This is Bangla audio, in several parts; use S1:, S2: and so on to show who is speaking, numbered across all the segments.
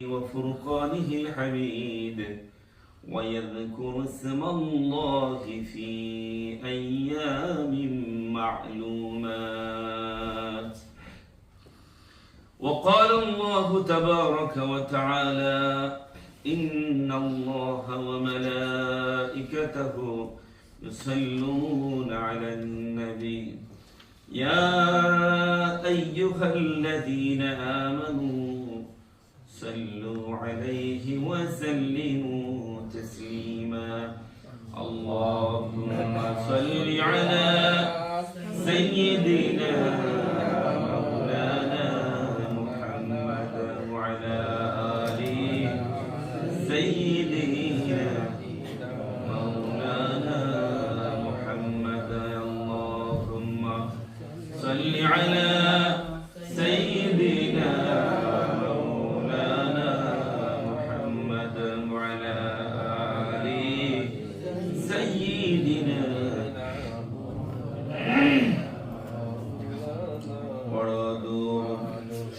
S1: وفرقانه الحميد ويذكر اسم الله في أيام معلومات. وقال الله تبارك وتعالى: إن الله وملائكته يصلون على النبي يا أيها الذين آمنوا صلوا عليه وسلموا تسليما. اللهم صل على سيدنا مولانا محمد وعلى آل سيدنا مولانا محمد. اللهم صل على سيدنا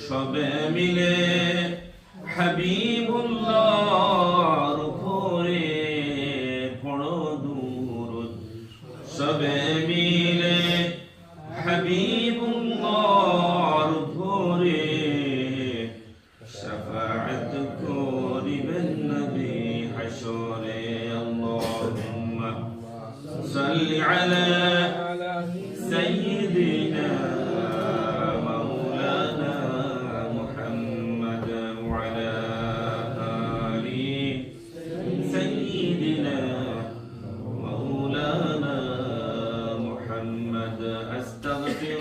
S1: সবে মিলে হাবিবুল্লাহর উপরে পড়ো দুরূদ। সবে মিলে হাবিবুল্লাহর উপরে শাফাআত করিবেন নবী হাশরে। আল্লাহুম্মা সাল্লি আলা সাইয়্যিদিনা أستغفر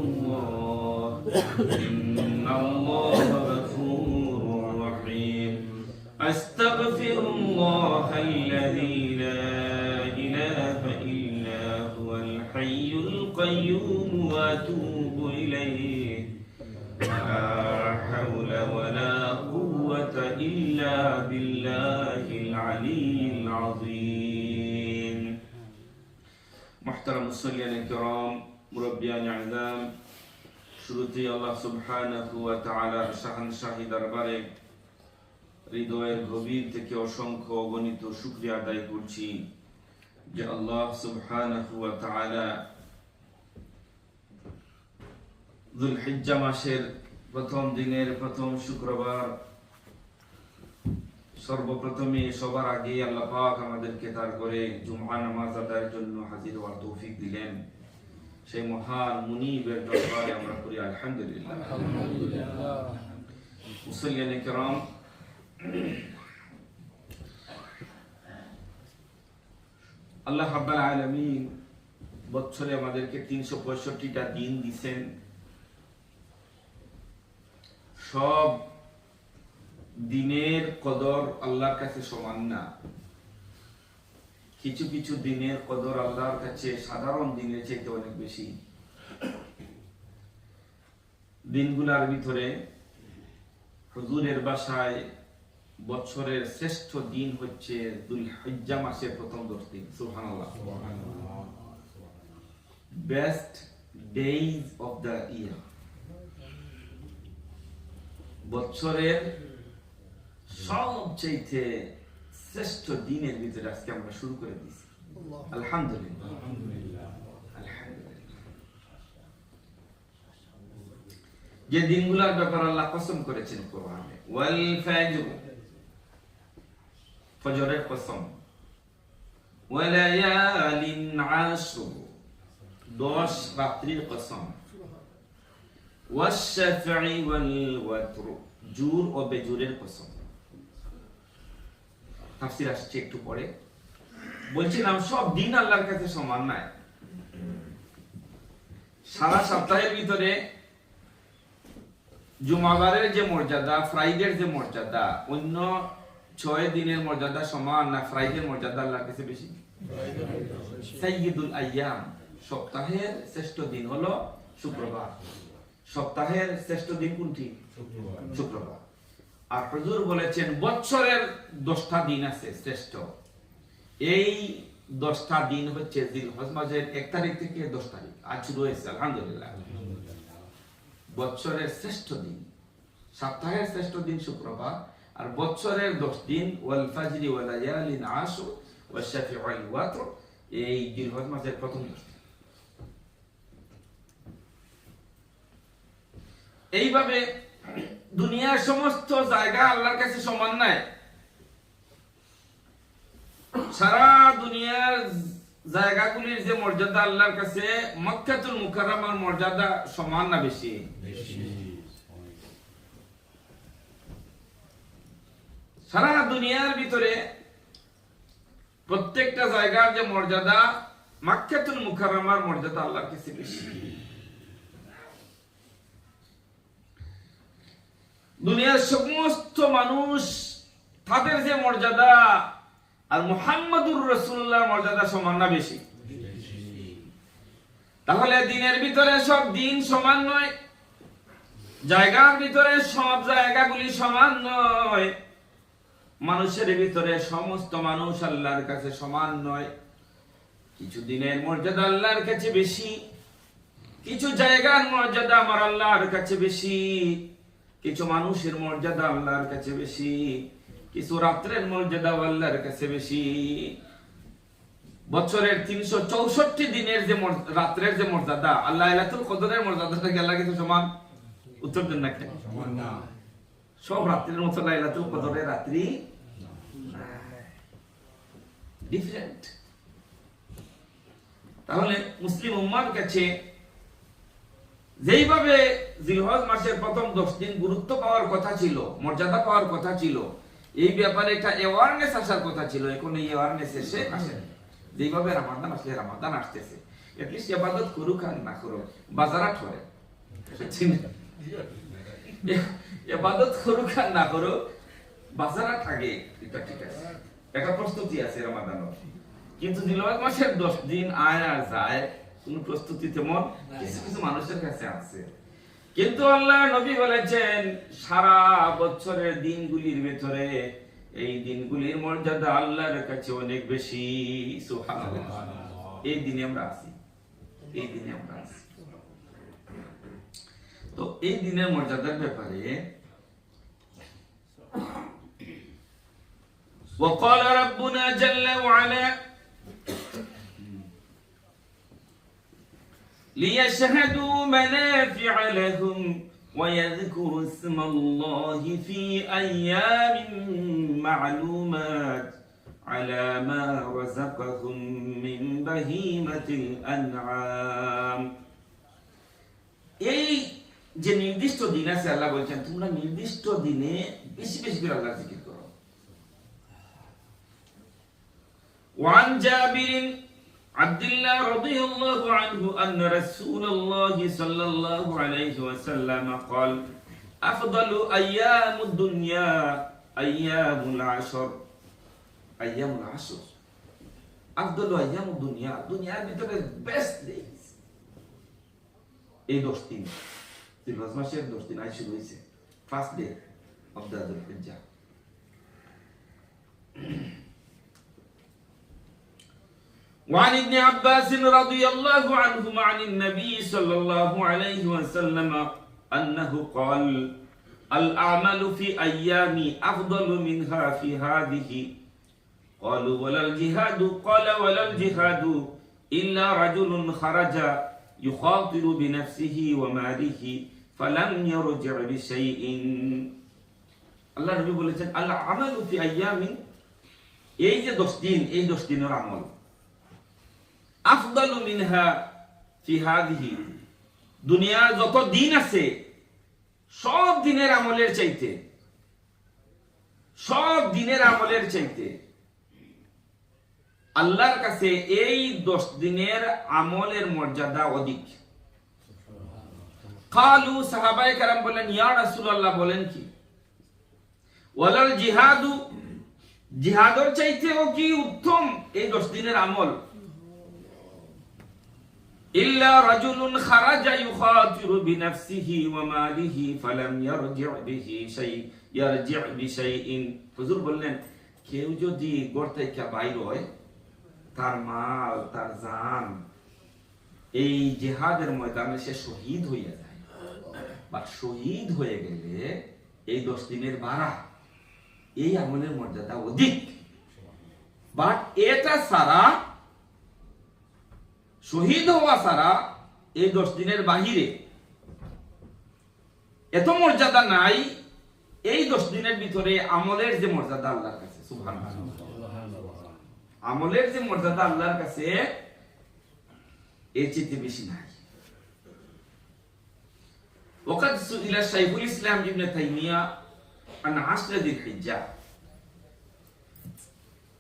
S1: الله إن الله غفور رحيم. أستغفر الله الذي لا إله إلا هو الحي القيوم وأتوب إليه. لا حول ولا قوة إلا بالله العلي العظيم. محترم المصلين الكرام، মুরব্বিয়ান আযম, শুরুতেই আল্লাহ সুবহানাহু ওয়া তাআলার শাহানশাহী দরবারে হৃদয়ের গভীর থেকে অসংখ্য অগণিত শুকরিয়া আদায় করছি যে আল্লাহ সুবহানাহু ওয়া তাআলা যুলহিজ্জা মাসের প্রথম দিনের প্রথম শুক্রবার সর্বপ্রথমে সবার আগে আল্লাহ পাক আমাদেরকে তার করে জুমআ নামাজ আদায়ের জন্য হাজির হওয়ার তৌফিক দিলেন। সেই মহান মুনিবের দরবারে আমরা করি আলহামদুলিল্লাহ। মুসল্লিয়ানে কিরাম, আল্লাহ রাব্বুল আলামিন বছরে আমাদেরকে 365টা দিন দিবেন। সব দিনের কদর আল্লাহর কাছে সমান না। কিছু কিছু দিনের কদর আল্লাহর কাছে সাধারণ দিনের চাইতে অনেক বেশি। দিনগুলোর ভিতরে হুজুরের বাসায় বছরের শ্রেষ্ঠ দিন হচ্ছে যুলহিজ্জা মাসের প্রথম 10 দিন। সুবহানাল্লাহ। Best days of the year, বছরের সবচেয়ে শ্রেষ্ঠ দিনের ভিতরে আজকে আমরা শুরু করে দিয়েছি। আলহামদুলিল্লাহ। যে দিনগুলোর ব্যাপারে আল্লাহ কসম করেছেন কোরআনে, ওয়াল ফাজর, ফজরের কসম, ওয়া লায়ালিন আশর, 10 রাত্রির কসম, ওয়াশ শাফঈ ওয়াল ওয়াতর, জোর ও বেজোরের কসম। তাফসীর আসছে একটু পরে। বলছিলাম সব দিন আল্লাহর কাছে সমান নয়। সারা সপ্তাহের ভিতরে জুমাবারের যে মর্যাদা, ফ্রাইডের যে মর্যাদা, অন্য 6 দিনের মর্যাদা সমান না? ফ্রাইডের মর্যাদা আল্লাহর কাছে বেশি। সাইয়্যিদুল আইয়াম, সপ্তাহের শ্রেষ্ঠ দিন হলো শুক্রবার। সপ্তাহের শ্রেষ্ঠ দিন কোনটি? শুক্রবার। আর হুজুর বলেছেন বছরের 10টা দিন আছে শ্রেষ্ঠ। এই 10টা দিন হচ্ছে জিলহজ মাসের 1 তারিখ থেকে 10 তারিখ, আজ শুরু হয়েছে আলহামদুলিল্লাহ। বছরের শ্রেষ্ঠ দিন, সপ্তাহের শ্রেষ্ঠ দিন শুক্রবার, আর বছরের 10 দিন ওয়াল ফাজরি ওয়া লায়ালিন আশর ওয়া শাফিউ ওয়াল ওয়াতর, এই জিলহজ মাসের প্রথম 10 দিন। এইভাবে দুনিয়ার সমস্ত জায়গা আল্লাহর কাছে সমান নয়। সারা দুনিয়ার জায়গাগুলির যে মর্যাদা আল্লাহর কাছে, মক্কাতুল মুকাররমার মর্যাদা সমান না বেশি? সারা দুনিয়ার ভিতরে প্রত্যেকটা জায়গার যে মর্যাদা, মক্কাতুল মুকাররমার মর্যাদা আল্লাহর কাছে বেশি। দুনিয়ার সমস্ত মানুষ তাদের যে মর্যাদা আর মুহাম্মদুর রাসূলুল্লাহর মর্যাদা সমান না বেশি? তাহলে দিনের ভিতরে সব দিন সমান নয়, জায়গার ভিতরে সব জায়গাগুলি সমান নয়, মানুষের ভিতরে সমস্ত মানুষ আল্লাহর কাছে সমান নয়। কিছু দিনের মর্যাদা আল্লাহর কাছে বেশি, কিছু জায়গার মর্যাদা আমার আল্লাহর কাছে বেশি, কিছু মানুষের মর্যাদা আল্লাহর কাছে বেশি, কিছু রাত্রের মর্যাদা আল্লাহর কাছে বেশি। বছরের 364 দিনের যে রাত্রের যে মর্যাদা, আল্লাহ লাইলাতুল কদরের মর্যাদাটা কি আল্লাহর কাছে সমান? উত্তর দেন না কেন? সমান না। সব রাত্রির মতো লাইলাতুল কদরের রাত্রি ডিফারেন্ট। তাহলে মুসলিম উম্মাহর কাছে যেইভাবে জিলহজ মাসের প্রথম 10 দিন গুরুত্ব পাওয়ার কথা ছিল, মর্যাদা পাওয়ার কথা ছিল, এই ব্যাপারে একটা অ্যাওয়ারনেস আসার কথা ছিল, এখন এই অ্যাওয়ারনেস এসে আসে। যেইভাবে রমাদান আসলে, রমাদান আসতেছে, এটলিস্ট ইবাদত করুক আর না করুক, বাজারাত করে ইবাদত করুক আর না করুক, বাজারাত আগে, এটা ঠিক আছে, একটা প্রস্তুতি আছে রমাদানের। কিন্তু জিলহজ মাসের 10 দিন আয় আর যায়, কোন প্রস্তুতি তেমন কিছু কিছু মানুষের কাছে আছে। কিন্তু আল্লাহ নবী বলেছেন সারা বছরের দিনগুলির ভিতরে এই দিনগুলির মর্যাদা আল্লাহর কাছে অনেক বেশি। সুবহানাল্লাহ। এই দিনে আমরা আছি, এই দিনে আমরা আছি। তো এই দিনের মর্যাদার ব্যাপারে وقال ربنا جل وعلا ليشهدوا منافع لهم ويذكروا اسم الله في أيام معلومات على ما رزقهم من بهيمة الأنعام। এই যে নির্দিষ্ট দিন আছে, আল্লাহ বলছেন তোমরা নির্দিষ্ট দিনে বেশি বেশি করে আল্লাহর জিকির করো। وعن جابر عبد الله رضي الله عنه أن رسول الله صلى الله عليه وسلم قال أفضل أيام الدنيا أيام العشر، أيام العشر أفضل أيام الدنيا، الدنيا ভিতরে best days এই 10 দিন, জিলহজ মাসের 10 দিন আজ শুরু হয়েছে, ফার্স্ট ডে অফ দ্য যুলহিজ্জা। وعن ابن عباس رضي الله عنهما عن النبي صلى الله عليه وسلم أنه قال الأعمال في أيام أفضل منها في هذه، قالوا ولا الجهاد؟ قال ولا الجهاد إلا رجل خرج يخاطر بنفسه وماله فلم يرجع بشيء। আল্লাহ নবী বলেছেন আল আমালু ফি আইয়ামিন, এই যে 10 দিন, এই 10 দিনের আমল আফদালু মিনহা ফি হাদিহি, দুনিয়ার যত দিন আছে সব দিনের আমলের চাইতে, সব দিনের আমলের চাইতে আল্লাহর কাছে এই 10 দিনের আমলের মর্যাদা অধিক। কালু, সাহাবায়ে কেরাম বলেন ইয়া রাসূলুল্লাহ, বলেন কি? ওয়ালাল জিহাদু, জিহাদের চাইতেও কি উত্তম এই 10 দিনের আমল? ইল্লা রাজুলুন খারাজা ইউখাতিরু বিনাফসিহি ওয়া মালিহি ফালাম ইয়ারজি' বিশাইইন। হুজুর বললেন কেউ যদি ঘর থেকে বাইর হয়, তার মাল, তার জান এই জিহাদের ময়দানে সে শহীদ হইয়া যায়, বা শহীদ হয়ে গেলে এই 10 দিনের বাড়া, এই আমলের মর্যাদা অধিক। বাট এটা সারা, শহীদ হওয়া সারা এই 10 দিনের বাহিরে এত মর্যাদা নাই। এই 10 দিনের ভিতরে আমলের যে মর্যাদা আল্লাহর কাছে, সুবহানাল্লাহ, আমলের যে মর্যাদা আল্লাহর কাছে এর চেয়ে বেশি নাই। ওয়াকাদ সুইলা শাইখুল ইসলাম ইবনে তাইমিয়া আন আশর যিল হিজ্জাহ।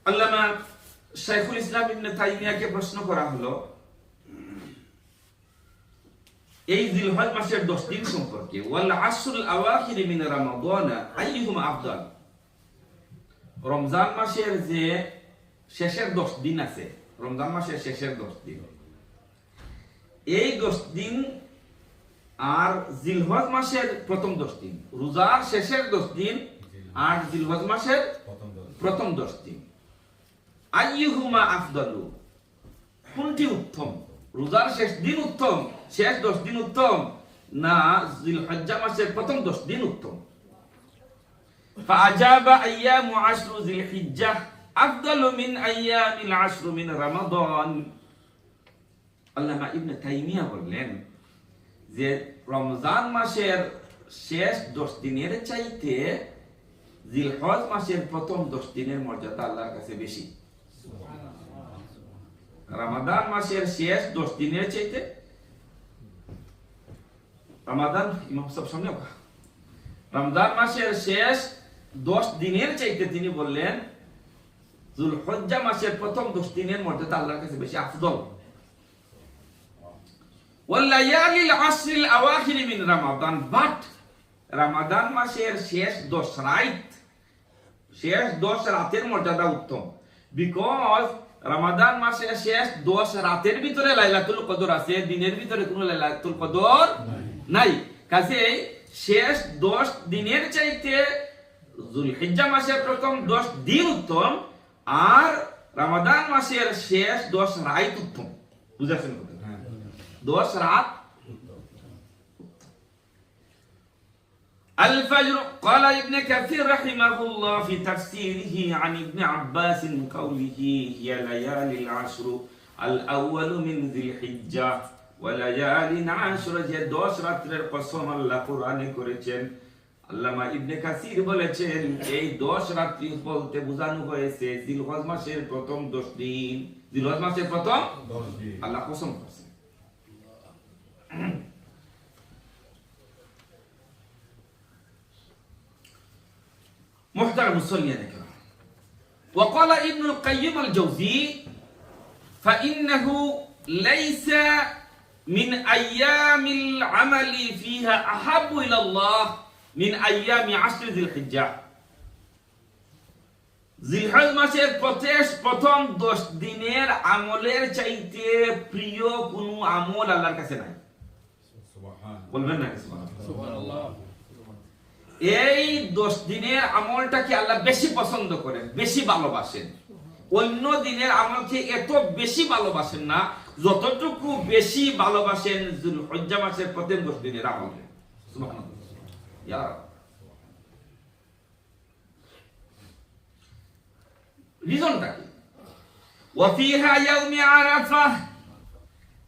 S1: আল্লামা শাইখুল ইসলাম ইবনে তাইমিয়াকে প্রশ্ন করা হলো এই জিলহজ মাসের 10 দিন সম্পর্কে, ওয়াল আশরুল আওয়াখির মিন রমাদান আইয়ুহুমা আফদাল। রমজান মাসের যে শেষের 10 দিন আছে, রমজান মাসের শেষের 10 দিন, এই 10 দিন আর জিলহজ মাসের প্রথম 10 দিন, রোজার শেষের 10 দিন আর জিলহজ মাসের প্রথম 10 দিন, আইয়ুহুমা আফদালু, কোনটি উত্তম? রোজার শেষ দিন উত্তম, শেষ 10 দিন উত্তম, না জিলহজ্জা মাসের প্রথম 10 দিন উত্তম? ফাআজাবা আইয়ামু আশরু জিলহিজ্জাহ আফদালু মিন আইয়ামিল আশরু মিন রমাদান। আল্লামা ইবনে তাইমিয়া বললেন যে রমজান মাসের শেষ 10 দিনের চাইতে জিলহজ মাসের প্রথম 10 দিনের মর্যাদা আল্লাহর কাছে বেশি। রমাদান মাসের শেষ 10 দিনের চাইতে, রমাদান ইমাম সাহেব সামনে, রমজান মাসের শেষ 10 দিনের চাইতে তিনি বললেন যুলহজ্জা মাসের প্রথম 10 দিনের মর্যাদা আল্লাহর কাছে বেশি আফদল। ওয়াল্লায়ালিল আশরিল আওয়াখির মিন রমাদান, বাট রমাদান মাসের শেষ 10 রাত, শেষ 10 রাতের মর্যাদা উত্তম, বিকজ রমাদান মাসের শেষ 10 রাতের ভিতরে লাইলাতুল কদর আছে, দিনের ভিতরে কোনো লাইলাতুল কদর নাই। কাজেই শেষ 10 দিনের চাইতে যুলহিজ্জা মাসের প্রথম 10 দিন উত্তম, আর রমাদান মাসের শেষ 10 রাত উত্তম। বুঝাছেন কথা? 10 রাত। الفجر قال ابن كثير رحمه الله في تفسيره عن ابن عباس قوله هي ليالي العشر الأول من ذي الحجة وليالي عشر, যে 10 রাতের কসম আল্লাহ কোরআনে করেছেন। আল্লামা ইবনে কাসির বলেছেন এই 10 রাত্রি বলতে বোঝানো হয়েছে জিলহজ মাসের প্রথম 10 দিন, জিলহজ মাসের প্রথম 10 দিন আল্লাহ কসম করেছেন। محترم المصلين الكرام، وقال ابن القيم الجوزي فإنه ليس من أيام العمل فيها أحب إلى الله من أيام عشر ذي الحجة। জিলহজ মাসের প্রথম 10 দিনের আমলের চাইতে প্রিয় কোনো আমল আল্লাহর কাছে নাই। সুবহানাল্লাহ, বলবেন না সুবহানাল্লাহ? এই 10 দিনের আমলটাকে আল্লাহ বেশি পছন্দ করেন, বেশি ভালোবাসেন। অন্য দিনের আমলকে এত বেশি ভালোবাসেন না যতটুকু বেশি ভালোবাসেন যুলহজ্জা মাসের প্রথম 10 দিনের আমলকে। সুবহানাল্লাহ, ইয়া রাব। রিজনটা কি? ওয়া ফিহা ইয়াউমি আরাফা,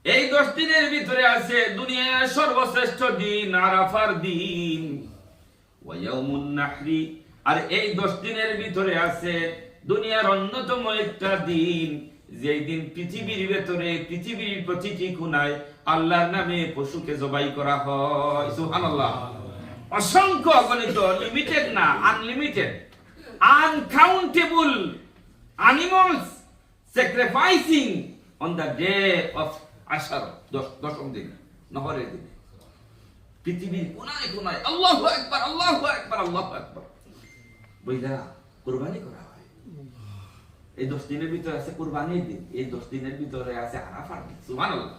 S1: এই 10 দিনের ভিতরে আছে দুনিয়ার সর্বশ্রেষ্ঠ দিন আরাফার দিন। ওয়ায়াউমুন নাহরি, আর এই 10 দিনের ভিতরে আছে দুনিয়ার অন্যতম একটা দিন, যেই দিন পৃথিবীর ভিতরে পৃথিবীর প্রতিটি কোণায় আল্লাহর নামে পশুকে জবাই করা হয়। সুবহানাল্লাহ। অসংখ্য অগণিত, লিমিটেড না, unlimited, uncountable animals sacrificing on the day of Ashar, 10ম দিন, নহরের দিন, পৃথিবীর কোনায় কোনায় আল্লাহু আকবার, আল্লাহু আকবার, আল্লাহু আকবার বইলা কুরবানি করা হয়। এই 10 দিনের ভিতরে আছে কুরবানির দিন, এই 10 দিনের ভিতরে আছে আরাফার দিন। সুবহানাল্লাহ।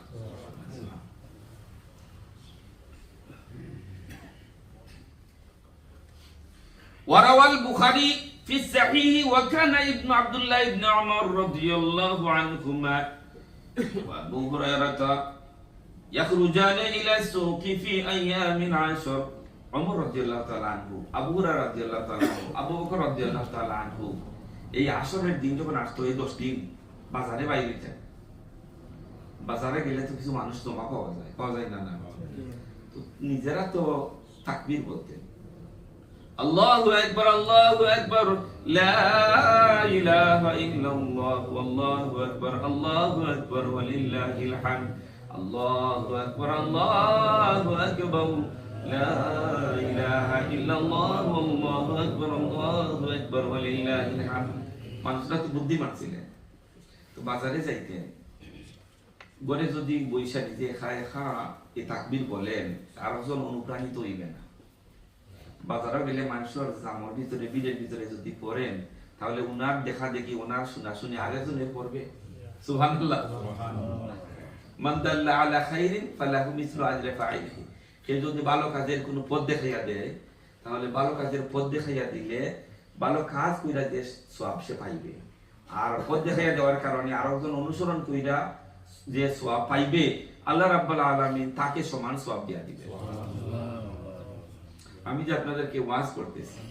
S1: ওয়ারাওয়াল বুখারী في الصحيح وكان ابن عبد الله بن عمر رضي الله عنهما وأبو هريرة يخرجان إلى السوق في أيام العشر عمر رضي الله تعالى عنه أبو هريرة رضي الله تعالى عنه أبو بكر رضي الله تعالى عنه এই আসরের দিন যখন আসতো এই 10 দিন বাজারে বাইরে যেতেন বাজারে গেলে তো কিছু মানুষ জমা পাওয়া যায় না তো নিজেরা তো তাকবীর বলতেন আল্লাহু আকবার লা ইলাহা ইল্লাল্লাহ আল্লাহু আকবার ওয়ালিল্লাহিল হামদ আল্লাহু আকবার লা ইলাহা ইল্লাল্লাহ আল্লাহু আকবার ওয়ালিল্লাহিল হামদ মানুষরা তো বুদ্ধিমান ছিলেন তো বাজারে যাইতেন গড়ে যদি বৈশা নিজে খায় এই তাকবীর বলেন আর একজন অনুপ্রাণিত হইবে না বাজারে গেলে মানুষের জামর ভিতরে বীরের ভিতরে যদি পড়েন তাহলে উনার দেখা দেখি ওনার শোনা শুনে আরেকজনের পড়বে সুবহানাল্লাহ মান দাল্লা আলা খাইরিন ফালাহু মিসলু আজরি ফাইলিহি কেউ যদি ভালো কাজের কোনো পথ দেখাইয়া দেয় তাহলে ভালো কাজের পথ দেখাইয়া দিলে ভালো কাজ কইরা যে সওয়াব সে পাইবে আর পথ দেখাইয়া দেওয়ার কারণে আরেকজন অনুসরণ কইরা যে সওয়াব পাইবে আল্লাহ রাব্বুল আলামিন তাকে সমান সওয়াব দিয়া দিবে আমি যে আপনাদেরকে ওয়াজ করতেছি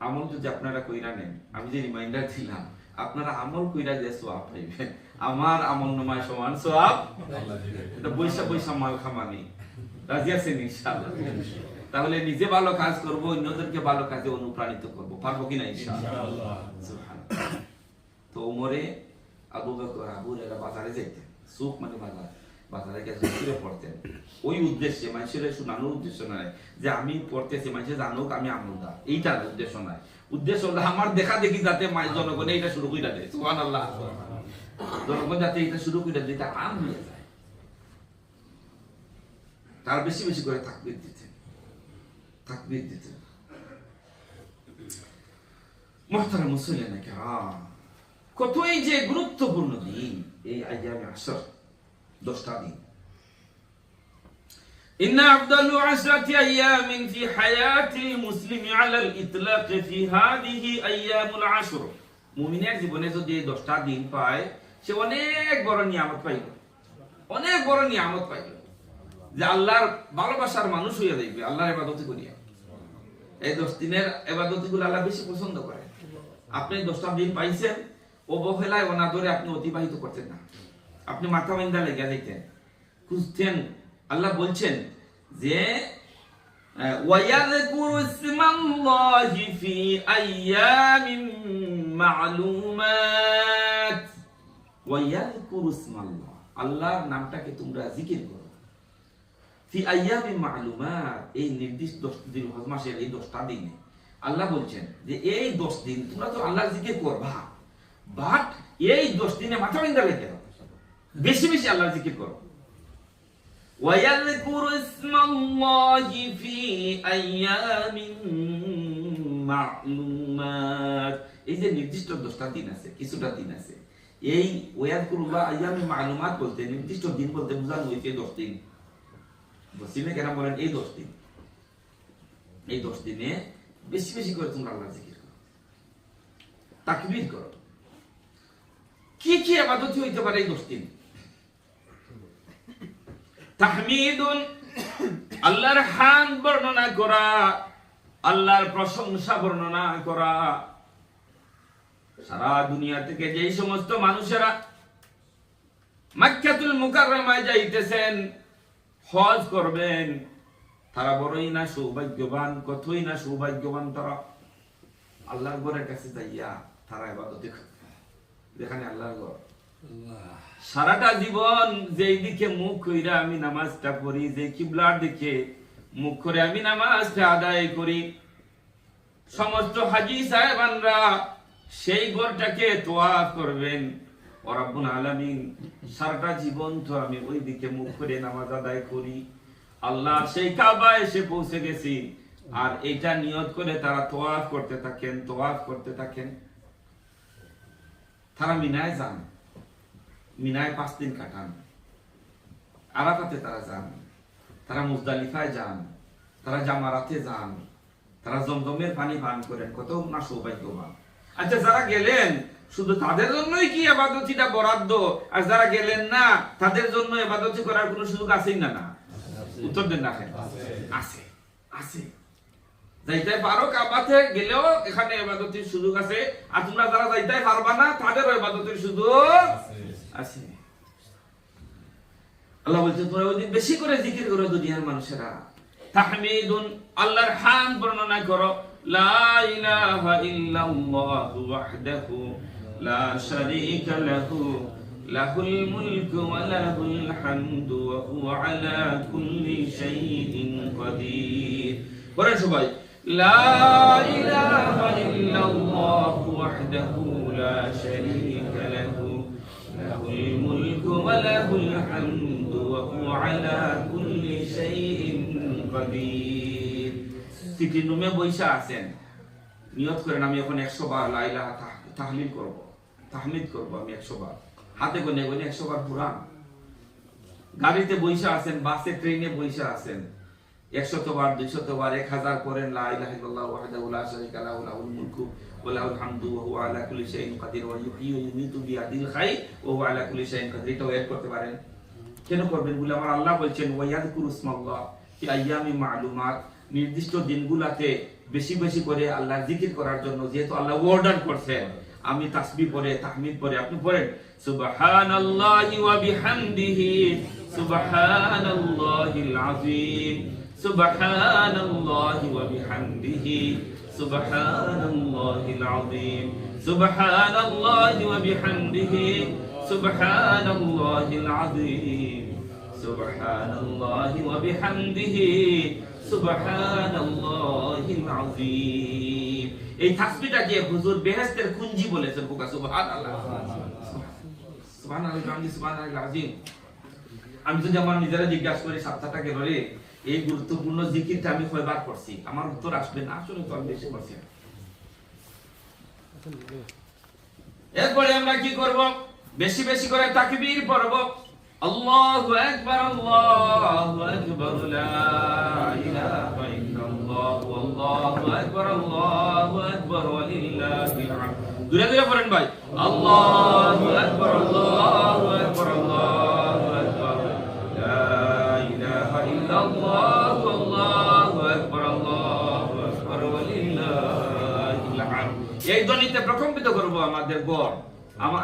S1: আমল যদি আপনারা কইরা নেন আমি যে রিমাইন্ডার দিলাম আপনারা আমল কইরা যে সওয়াব পাইবেন আমার আমল নামায় সমান সওয়াব এটা পয়সা মাল খামানি রাজি আছেন ইনশাআল্লাহ তাহলে নিজে ভালো কাজ করব অন্যদেরকে ভালো কাজে অনুপ্রাণিত করব পারবো কিনা ইনশাআল্লাহ সুবহানাল্লাহ তো ওমরে আবু বকর আবু হুরায়রা বাজারে যাইতেন সুক মানে বাজারে গিয়ে জিকির পড়তেন ওই উদ্দেশ্যে মানুষের শোনানোর উদ্দেশ্য নয় যে আমি পড়তেছি মানুষ জানুক আমি আমলদার এইটা উদ্দেশ্য নয় উদ্দেশ্য হলো আমার দেখা দেখি যাতে জনগণে এটা শুরু করে দেয় সুবহানাল্লাহ জনগণ যাতে এটা শুরু করে দেয় এটা আম হয়ে যায় তার বেশি বেশি করে তাকবীর দিতেন মুহতারাম মুসলিমিন কিরাম কতই যে গুরুত্বপূর্ণ দিন এই আইয়ামে আসর 10টা দিন إن أفضل 10 أيام في حياة المسلم على الإطلاق في هذه أيام العشر মুমিনের জীবনে যদি 10টা দিন পায় সে অনেক বড় নিয়ামত পাইল যে আল্লাহর ভালোবাসার মানুষ হইয়া যাইবে আল্লাহর ইবাদত করিয়া এই 10 দিনের ইবাদতগুলো আল্লাহ বেশি পছন্দ করে আপনি 10টা দিন পাইছেন অবহেলায় অনাদরে আপনি অতিবাহিত করতেন না আপনি মাথা বাঁধা লেগে যাইতেন খুঁজতেন আল্লাহ বলছেন যে ওয়ায়াযকুরু ইসমাল্লাহি ফি আইয়ামিন মা'লুমাত ওয়ায়াযকুরু ইসমাল্লাহ আল্লাহর নামটাকে তোমরা জিকির করো ফি আইয়ামিন মা'লুমাত এই নির্দিষ্ট 10 দিন হজ মাসের এই 10টা দিনে আল্লাহ বলছেন যে এই 10 দিন তোমরা তো আল্লাহর জিকির করবা বাট এই 10 দিনে মাথা বাঁধা লেগে বেশি বেশি আল্লাহর জিকির করো ওয়ায়াযকুরু ইসমাল্লাহি ফি আইয়ামিন মা'লুমাত এই যে নির্দিষ্ট 10টা দিন আছে কিছুটা দিন আছে এই ওয়ায়াযকুরুল্লাহ আইয়ামিন মা'লুমাত বলতে নির্দিষ্ট দিন বলতে বোঝানো হইছে 10 দিন বসিমে কেন বলেন এই 10 দিন এই 10 দিনে বেশি বেশি করে তোমরা আল্লাহর জিকির করো তাকবীর করো কি কি ইবাদত হইতে পারে এই 10 দিন তাহমিদুন আল্লাহর হামদ বর্ণনা করা আল্লাহর প্রশংসা বর্ণনা করা সারা দুনিয়া থেকে যেই সমস্ত মানুষেরা মক্কাতুল মুকাররমায় যাইতেছেন হজ করবেন তারা বড়ই না সৌভাগ্যবান কতই না সৌভাগ্যবান তারা আল্লাহর ঘরের কাছে যাইয়া তারা ইবাদত করে যেখানে আল্লাহর ঘর সারাটা জীবন যেই দিকে মুখ কইরা আমি নামাজটা পড়ি যে কিবলার দিকে মুখ করে আমি নামাজটা আদায় করি সমস্ত হাজী সাহেবানরা সেই ঘরটাকে তোয়াফ করবেন ও রব্বুল আলামিন সারাটা জীবন তো আমি ওই দিকে মুখ করে নামাজ আদায় করি আল্লাহ সেই কাবায় এসে পৌঁছে গেছি আর এটা নিয়ত করে তারা তোয়াফ করতে থাকেন তারা মিনায় যান মিনায় 5 দিন কাটান আরাফাতে তারা যান তারা মুজদালিফায় যান তারা জামারাতে যান তারা জমজমের পানি পান করেন, কত না সৌভাগ্যবান। আচ্ছা, যারা গেলেন শুধু তাদের জন্যই কি ইবাদতটা বরাদ্দ, আর যারা গেলেন না তাদের জন্য ইবাদত করার কোনো সুযোগ আছেই না? না, উত্তর দেন না। আছে, আছে। যাইতে পারো কাবাতে গেলেও এখানে ইবাদতের সুযোগ আছে, আর তোমরা যারা যাইতে পারবা না তাদেরও ইবাদতের সুযোগ আছে। আল্লাহ বলছে তোমরা ওই বেশি করে জিকির করো দুনিয়ার মানুষেরা, তাহমিদুন, আল্লাহর হামদ বর্ণনা করো, লা ইলাহা ইল্লাল্লাহু ওয়াহদাহু লা শারীকা লাহু লাহুল মুলকু ওয়া লাহুল হামদু ওয়া হুয়া আলা কুল্লি শাইইন কাদির। বলেন সবাই, লা ইলাহা ইল্লাল্লাহু ওয়াহদাহু লা শারীকা লাহু লাহুল মুলকু ওয়া লাহুল হামদু ওয়া হুয়া আলা কুল্লি শাইইন কাদির। সিটির রুমে বৈশা আছেন, নিয়ত করেন আমি এখন 100 বার লা ইলাহা তাহলিল করব, তাহমিদ করব আমি 100 বার, হাতে গনে গনে 100 বার পুরান। গাড়িতে বৈশা আছেন, বাসে ট্রেনে বৈশা আছেন, 100 বার 200 বার 1000 করেন লা ইলাহা ইল্লাল্লাহু ওয়াহদাহু লা শারীকা লাহু লাহুল মুলকু ওয়া লাহুল হামদু ওয়া হুয়া আলা কুল্লি শাইইন কাদির ওয়া ইউহয়ি ওয়া ইউমীতু বিয়াদিল খায়র ওয়া হুয়া আলা কুল্লি শাইইন কাদির। এটাও এড করতে পারেন। কেন করবেন বলে আমার আল্লাহ বলছেন ওয়া ইয়াযকুরু ইসমাল্লাহ ফি আইয়ামি মা'লুমাত, নির্দিষ্ট দিনগুলোতে বেশি বেশি করে আল্লাহর জিকির করার জন্য, যেহেতু আল্লাহ অর্ডার করছেন। আমি তাসবিহ পড়ে তাহমিদ পড়ে, আপনি পড়েন সুবহানাল্লাহি ওয়া বিহামদিহি সুবহানাল্লাহিল আযীম সুবহানাল্লাহি ওয়া বিহামদিহি সুবহানাল্লাহিল আযীম সুবহানাল্লাহি ওয়া বিহামদিহি সুবহানাল্লাহিল আযীম সুবহানাল্লাহি ওয়া বিহামদিহি সুবহানাল্লাহিল আযীম। এই তাসবিহটাকে হুজুর বেহেশতের কুঞ্জি বলেছেন। সুবহানাল্লাহ, সুবহানাল্লাহ, সুবহানাল্লাহিল আযীম। আমি যদি আমার নিজেরা জিজ্ঞাসা করি সপ্তাহটাকে ধরে এই গুরুত্বপূর্ণ জিকিরটা আমি কয়বার করছি, আমার উত্তর আসবে না, আসলে তো আমি বেশি করছি। এরপরে আমরা কি করব? বেশি বেশি করে তাকবীর পড়ব। আল্লাহু আকবার, আল্লাহু আকবার, লা ইলাহা ইল্লাল্লাহ, আল্লাহু আকবার, আল্লাহু আকবার, ওয়ালিল্লাহিল হামদ। দূরে দূরে পড়েন ভাই, আল্লাহু আকবার, আল্লাহু আকবার, আল্লাহু আকবার, লা ইলাহা ইল্লাল্লাহ, আল্লাহু আকবার, আল্লাহু আকবার, ওয়ালিল্লাহিল হামদ। এই ধ্বনিতে প্রকম্পিত করব আমাদের ঘর।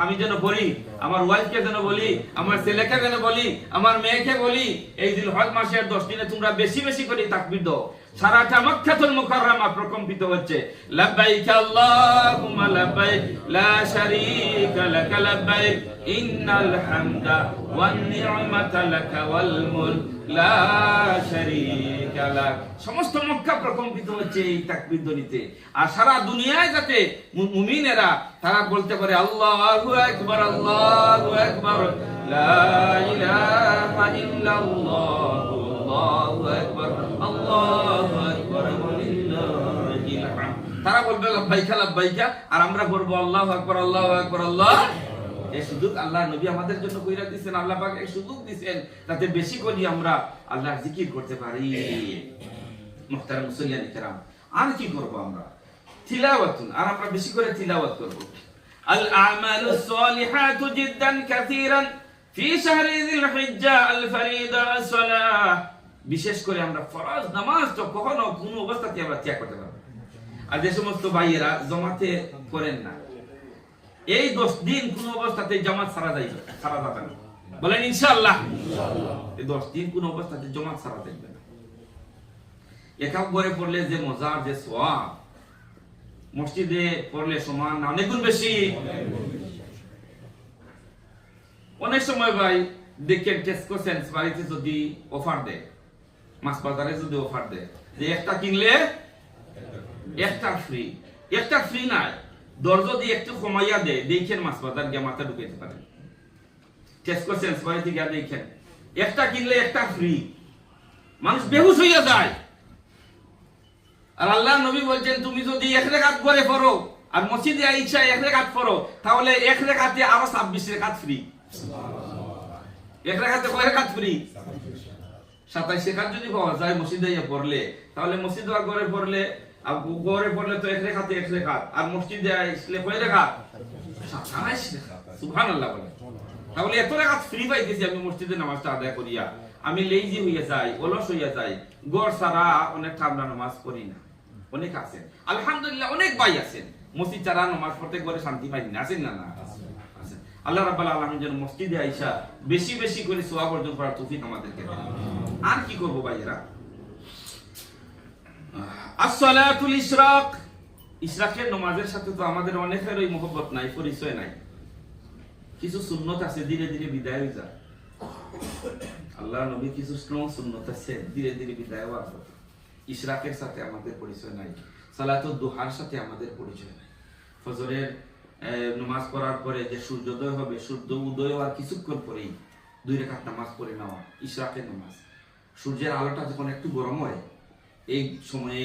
S1: আমি যেন বলি, আমার ওয়াইফকে যেন বলি, আমার ছেলেকে যেন বলি, আমার মেয়েকে বলি, এই জিলহজ মাসের 10 দিনে তোমরা বেশি বেশি করে তাকবীর দাও। সারাটা মক্কাতুল মুকাররমা প্রকম্পিত হচ্ছে। লাব্বাইক আল্লাহুম্মা লাব্বাইক লা শারীকা লাকা লাব্বাইক ইন্নাল হামদা ওয়ান নি'মাতা লাকা ওয়াল মুলক লা শারীকা লাক। সমস্ত মক্কা প্রকম্পিত হচ্ছে এই তাকবীর ধ্বনিতে। আর সারা দুনিয়ায় যাতে মুমিনেরা তারা বলতে পারে আল্লাহু আকবার, আল্লাহু আকবার, লা ইলাহা ইল্লাল্লাহ, আল্লাহু আকবার, আল্লাহু আকবার, ওয়ালিল্লাহিল হামদ। তারা বলবে লাব্বাইকা লাব্বাইকা, আর আমরা বলবো আল্লাহু আকবার, আল্লাহু আকবার, আল্লাহ। এই সুযোগ আল্লাহ নবী আমাদের জন্য কইরা দিয়েছেন। আল্লাহ পাক এই সুযোগ দিয়েছেন যাতে বেশি করে আমরা আল্লাহর জিকির করতে পারি। মুহতারাম মুসল্লিয়ান কিরাম, আর কি করব আমরা? তিলাওয়াতুন, আর আমরা বেশি করে তিলাওয়াত করব। আল আমালুস সালিহাতু জিদ্দান কাসীরান ফি শাহরি যিল হিজ্জা আল ফরিদা as-সালাহ। বিশেষ করে আমরা ফরজ নামাজ তো কখনো কোনো অবস্থাতে আমরা ত্যাগ করতে পারবো না। আর যে সমস্ত ভাইয়েরা জামাতে করেন না, এই 10 দিন কোন অবস্থাতে জামাত ছাড়া যাবে না। বলেন ইনশাআল্লাহ। এই 10 দিন কোন অবস্থাতে জামাত ছাড়া যাবে না। একা করে পড়লে যে মজা, যে সওয়াব, মসজিদে পড়লে সমান না, অনেক গুণ বেশি। অনেক সময় ভাই দেখেন টেস্কো সেন্স বাড়িতে যদি অফার দেয়, মাছ বাজারে যদি অফার দেয় যে একটা কিনলে একটা ফ্রি, একটা ফ্রি নাই, দর যদি একটু কমাইয়া দেয়, দেখেন মাছ বাজার গিয়ে মাথা ঢুকাইতে পারেন। টেস্কো সেন্স বাড়িতে গিয়ে দেখেন একটা কিনলে একটা ফ্রি, মানুষ বেহুশ হইয়া যায়। আর আল্লাহ নবী বলছেন তুমি যদি 1 রাকাত করে পড়ো আর মসজিদে আইসা 1 রাকাত পড়ো, তাহলে 1 রাকাতে আরো 26 রাকাত ফ্রি। 1 রাকাতে কয় রাকাত ফ্রি? 27 রাকাত যদি পাওয়া যায় মসজিদে গিয়ে পড়লে, তাহলে মসজিদ আর ঘরে পড়লে আর গড়ে পড়লে তো 1 রেখাতে 1 রেখাত, আর মসজিদে আসলে কয় রেখাত? 27 রেখাত। সুবহানাল্লাহ বলে। তাহলে এত রেখাত ফ্রি পাইতেছি আমি মসজিদে নামাজটা আদায় করিয়া, আমি লেজি হইয়া যাই, অলস হইয়া যাই, গড় সারা অনেকটা আমরা নামাজ পড়ি না। অনেক আছেন আলহামদুলিল্লাহ, অনেক ভাই আছেন মসজিদ ছাড়া নামাজ পড়তে গড়ে শান্তি পাই না, আছেন না? না আছেন। আল্লাহ রাব্বুল আলামিন যেন মসজিদে আইসা বেশি বেশি করে সওয়াব অর্জন করার তৌফিক আমাদেরকে দেন। আর কি করব ভাইয়েরা? আসসালাতুল ইশরাক, ইশরাকের নামাজের সাথে তো আমাদের অনেকেরই মহব্বত নাই, পরিচয় নাই। কিছু সুন্নত আছে ধীরে ধীরে বিদায় হয়ে যায়। আল্লাহ নবী কিছু স্ট্রং সুন্নত আছে ধীরে ধীরে বিদায় হওয়ার পর। ইশরাকের সাথে আমাদের পরিচয় নাই, সালাতুদ দুহার সাথে আমাদের পরিচয় নাই। ফজরের নামাজ পড়ার পরে যে সূর্যোদয় হবে, সূর্য উদয় হওয়ার কিছুক্ষণ পরেই 2 রাকাত নামাজ পড়ে নেওয়া ইশরাকের নামাজ। সূর্যের আলোটা যখন একটু গরম হয়, এই সময়ে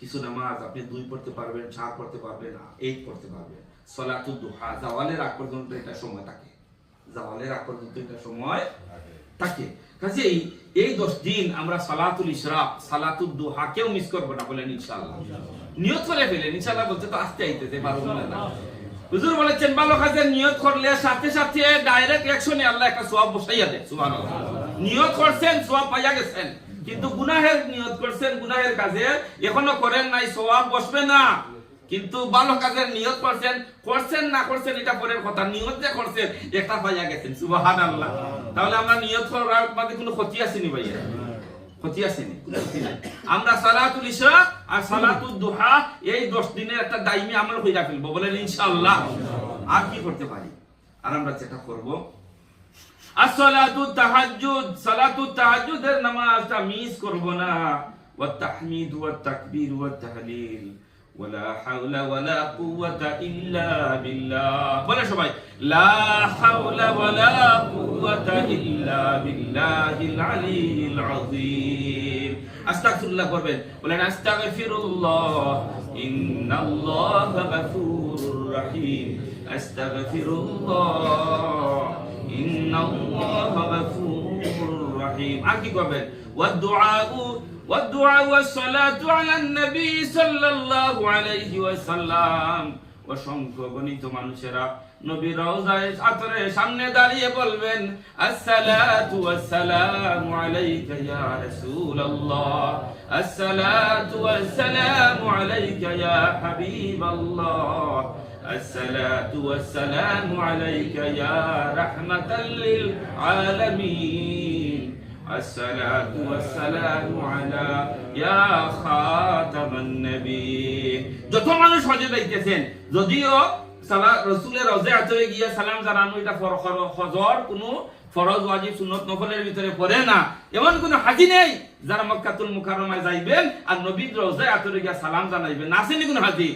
S1: কিছু নামাজ আপনি 2 পড়তে পারবেন, 4 পড়তে পারবেন, 8 পড়তে পারবেন। সালাতুদ দুহা জাওয়ালের আগ পর্যন্ত এটা সময় থাকে, জাওয়ালের আগ পর্যন্ত এটা সময় থাকে। কাজেই এই 10 দিন আমরা সালাতুল ইশরাক, সালাতুদ দুহা কেউ মিস করব না, বলেন ইনশাআল্লাহ। নিয়ত করে ফেলেন, ইনশাআল্লাহ বলতে তো আসতে আইতেছে পারবো না। হুজুর বলেছেন ভালো কাজের নিয়ত করলে সাথে সাথে ডাইরেক্ট অ্যাকশনে আল্লাহ একটা সওয়াব বসাইয়া দেয়। সুবহানাল্লাহ। নিয়ত করছেন, সওয়াব পাইয়া গেছেন, কিন্তু গুনাহের নিয়ত করছেন, গুনাহের কাজে এখনো করেন নাই, সওয়াব বসবে না। কিন্তু ভালো কাজের নিয়ত করছেন, করছেন না করছেন এটা পরের কথা, নিয়ত যে করছেন একটা পাইয়া গেছেন। সুবহানাল্লাহ। তাহলে আমরা নিয়ত করার মধ্যে কোনো ক্ষতি আসেনি ভাইয়া? ক্ষতি আসেনি? আমরা সালাতুল ইশরাক আর সালাতুদ দুহা এই 10 দিনের একটা দাইমি আমল কইরা ফেলবো, বলেন ইনশাআল্লাহ। আর কি করতে পারি? আর আমরা যেটা করব, as-সালাতুত তাহাজ্জুদ, সালাতুত তাহাজ্জুদের নামাজটা মিস করব না। ওয়া তাহমিদ ওয়া তাকবীর ওয়া তাহলিল ওয়ালা হাওলা ওয়ালা কুওয়াতা ইল্লা বিল্লাহ। বলে সবাই, লা হাওলা ওয়ালা কুওয়াতা ইল্লা বিল্লাহিল আলিয়্যিল আযীম। আস্তাগফিরুল্লাহ করবেন, বলেন আস্তাগফিরুল্লাহ ইন্নাল্লাহা গফুরুর রহিম, আস্তাগফিরুল্লাহ ইন্নাল্লাহা গফুরুর রহিম। আর কি করবেন? والدعاء والصلاة على النبي صلى الله عليه وسلم। অসংখ্য গণিত মানুষেরা নবীর রওজায় আতরে সামনে দাঁড়িয়ে বলবেন, আসসালাতু ওয়াসসালামু আলাইকা ইয়া রাসূলুল্লাহ, আসসালাতু ওয়াসসালামু আলাইকা ইয়া হাবিবাল্লাহ, আসসালাতু ওয়াসসালামু আলাইকা ইয়া রাহমাতাল লিল আলামিন, আসসালাতু ওয়াসসালামু আলা ইয়া খাতামান নবিয়্যিন। যত মানুষ হজে যাইতেছেন, যদিও রাসূলের রওজায় আতরে গিয়া সালাম জানানো এটা হজর কোনো ফরজ ওয়াজিব সুন্নত নফলের ভিতরে পড়ে না, এমন কোন হাজি নেই যারা মক্কাতুল মুকাররমায় যাইবেন আর নবীর রওজায় আতরে গিয়া সালাম জানাইবেন। আসেনি কোন হাজি?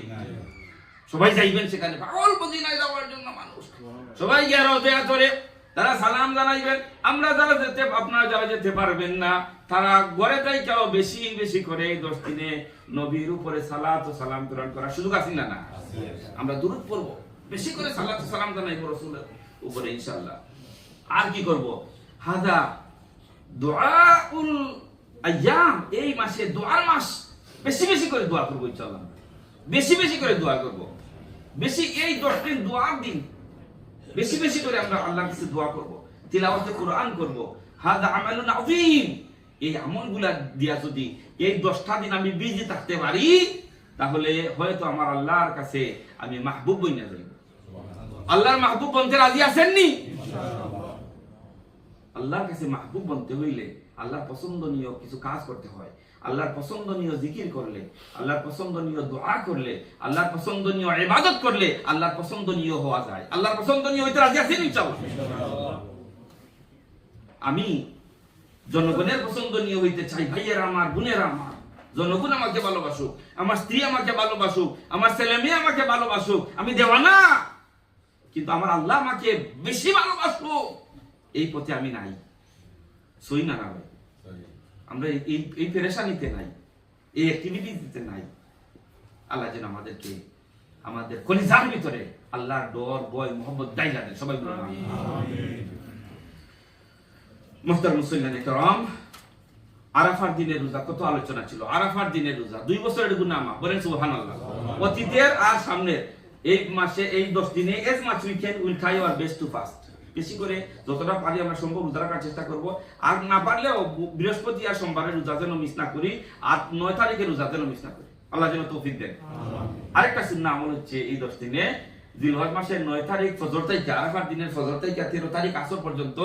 S1: সবাই যাইবেন সেখানে, পাগল মদিনায় যাওয়ার জন্য মানুষ সবাই গিয়া রওজায় আতরে তারা সালাম জানাইবেন। আমরা যারা যেতে, আপনারা যারা যেতে পারবেন না, তারা ঘরে থাইকাও বেশি বেশি করে এই 10 দিনে নবীর উপরে সালাত ও সালাম প্রেরণ করার সুযোগ আছে না? না, আমরা দুরূদ পড়ব, বেশি করে সালাত ও সালাম জানাইব রাসূলের উপরে ইনশাআল্লাহ। আর কি করব? হাদা দুআউল আইয়াম, এই মাসে দোয়ার মাস, বেশি বেশি করে দোয়া করব ইনশাআল্লাহ, বেশি বেশি করে দোয়া করব, বেশি এই 10 দিন দোয়ার দিন, বেশি বেশি করে আমরা আল্লাহর কাছে দোয়া করব, তিলাওয়াতে কোরআন করব। হাদা আমালুন আযীম। এই আমলগুলা দিয়া যদি এই 10টা দিন আমি বিজি থাকতে পারি, তাহলে হয়তো আমার আল্লাহর কাছে আমি মাহবুব বইনা যাইব। আল্লাহর মাহবুব বনতে রাজি আছেন নি? আল্লাহর কাছে মাহবুব বনতে হইলে আল্লাহর পছন্দনীয় কিছু কাজ করতে হয়। আল্লাহর পছন্দনীয় জিকির করলে, আল্লাহর পছন্দনীয় দোয়া করলে, আল্লাহর পছন্দনীয় ইবাদত করলে আল্লাহর পছন্দনীয় হওয়া যায়। আল্লাহর পছন্দনীয় হইতে রাজি আছেন ইনশাআল্লাহ? আমি জনগণের পছন্দনীয় হইতে চাই। ভাইয়েরা আমার, বোনেরা আমার, জনগণ আমাকে ভালোবাসুক, আমার স্ত্রী আমাকে ভালোবাসুক, আমার ছেলে মেয়ে আমাকে ভালোবাসুক, আমি দেওয়ানা, কিন্তু আমার আল্লাহ আমাকে বেশি ভালোবাসুক, এই পথে আমি নাই। সই না ভাই, আমরা এই পেরেশানিতে নাই, এই অ্যাক্টিভিটিতে নাই। আল্লাহ যেন আমাদেরকে আমাদের কলিজার ভিতরে আল্লাহর ডর, ভয়, মোহাম্মদ দাইলা দেন। সবাই বলুন আমিন। মুহতারাম মুসলিমিন কিরাম, আরাফার দিনের রোজা কত আলোচনা ছিল। আরাফার দিনের রোজা 2 বছরের গুনাহ মাফ, বলেন সুবহানাল্লাহ। অতীতের আর সামনের এই মাসে এই 10 দিনে as much we can will try our best to fast, বেশি করে যতটা পারি আমরা সম্ভব রোজা রাখার চেষ্টা করব। আর না পারলেও বৃহস্পতি আর সোমবারের রোজা যেন মিস না করি, আর 9 তারিখের রোজা যেন মিস না করি, আল্লাহ যেন তৌফিক দেন। আরেকটা সুন্নাহ আমল হচ্ছে এই 10 দিনে জিলহজ মাসের 9 তারিখ ফজর থেকে আরাফার দিনের ফজর থেকে 13 তারিখ আসর পর্যন্ত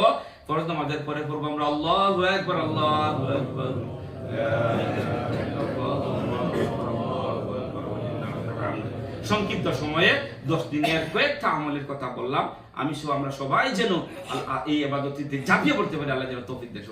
S1: ফরজ নামাজের পরে পড়ব আমরা আল্লাহু আকবার আল্লাহু আকবার সংক্ষিপ্ত সময়ে 10 দিনের কয়েকটা আমলের কথা বললাম। আমি সহ আমরা সবাই যেন এই ইবাদতিতে ঝাঁপিয়ে পড়তে পারি, আল্লাহ যেন তৌফিক দেন।